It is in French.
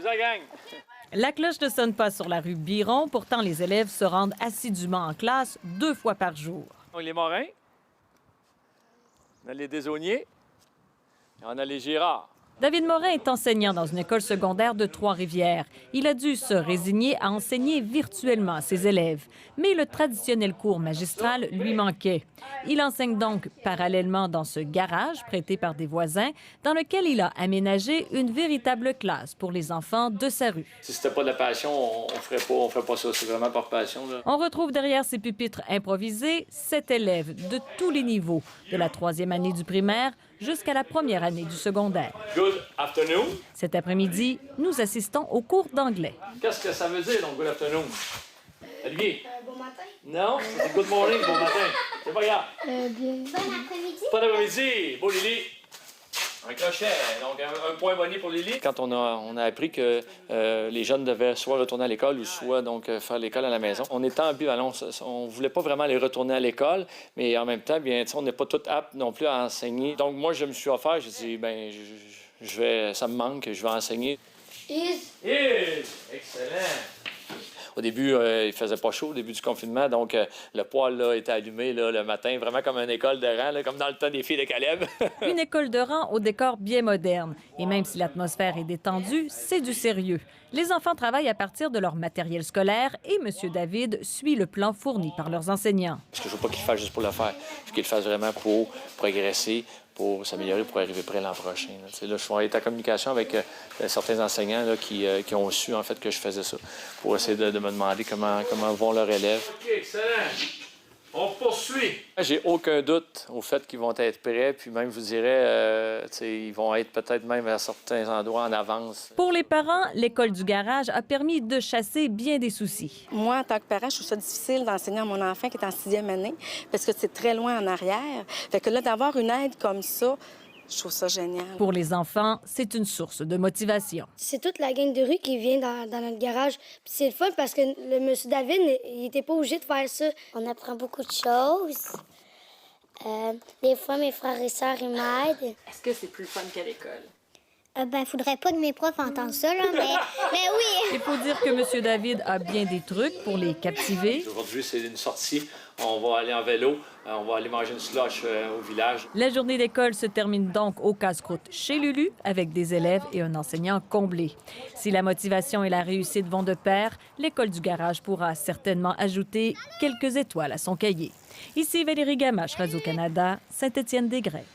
la gang. La cloche ne sonne pas sur la rue Biron, pourtant les élèves se rendent assidûment en classe 2 fois par jour. On a les Morins, on a les Desauniers, et on a les Girards. David Morin est enseignant dans une école secondaire de Trois-Rivières. Il a dû se résigner à enseigner virtuellement à ses élèves. Mais le traditionnel cours magistral lui manquait. Il enseigne donc parallèlement dans ce garage prêté par des voisins, dans lequel il a aménagé une véritable classe pour les enfants de sa rue. Si c'était pas de la passion, on ferait pas ça. C'est vraiment par passion, là. On retrouve derrière ces pupitres improvisés 7 élèves de tous les niveaux, de la 3e année du primaire jusqu'à la 1re année du secondaire. Good afternoon. Cet après-midi, nous assistons au cours d'anglais. Qu'est-ce que ça veut dire, donc, good afternoon? Olivier? Bon matin. Non, c'est good morning, bon matin. C'est pas grave. Bon après-midi. Bon après-midi. Beau Lily. Un crochet, donc un point bonnet pour Lily. Quand on a appris que les jeunes devaient soit retourner à l'école ou soit donc faire l'école à la maison, on était ambivalent. On voulait pas vraiment les retourner à l'école, mais en même temps, bien, on n'est pas tout apte non plus à enseigner. Donc moi, je me suis offert, j'ai dit, ben, ça me manque, je vais enseigner. Excellent. Au début, il faisait pas chaud au début du confinement, donc le poêle là, était allumé là, le matin, vraiment comme une école de rang, là, comme dans le temps des filles de Caleb. Une école de rang au décor bien moderne. Et même si l'atmosphère est détendue, c'est du sérieux. Les enfants travaillent à partir de leur matériel scolaire et M. David suit le plan fourni par leurs enseignants. Parce que je veux pas qu'ils le fassent juste pour le faire. Je veux qu'ils le fassent vraiment pour progresser, pour s'améliorer, pour arriver prêt l'an prochain. Là, je vais être en communication avec certains enseignants là, qui ont su en fait que je faisais ça, pour essayer de me demander comment vont leurs élèves. OK, excellent. On poursuit. J'ai aucun doute au fait qu'ils vont être prêts, puis même, je vous dirais, ils vont être peut-être même à certains endroits en avance. Pour les parents, l'école du garage a permis de chasser bien des soucis. Moi, en tant que parent, je trouve ça difficile d'enseigner à mon enfant qui est en 6e année parce que c'est très loin en arrière. Fait que là, d'avoir une aide comme ça, je trouve ça génial. Pour les enfants, c'est une source de motivation. C'est toute la gang de rue qui vient dans notre garage. Puis c'est le fun parce que le monsieur David, il n'était pas obligé de faire ça. On apprend beaucoup de choses. Des fois, mes frères et sœurs, ils m'aident. Est-ce que c'est plus fun qu'à l'école? Faudrait pas que mes profs entendent ça, là, mais oui. Il faut dire que M. David a bien des trucs pour les captiver. Aujourd'hui, c'est une sortie. On va aller en vélo. On va aller manger une slush au village. La journée d'école se termine donc au casse-croûte chez Lulu avec des élèves et un enseignant comblé. Si la motivation et la réussite vont de pair, l'école du garage pourra certainement ajouter quelques étoiles à son cahier. Ici Valérie Gamache, Radio-Canada, Saint-Étienne-des-Grès.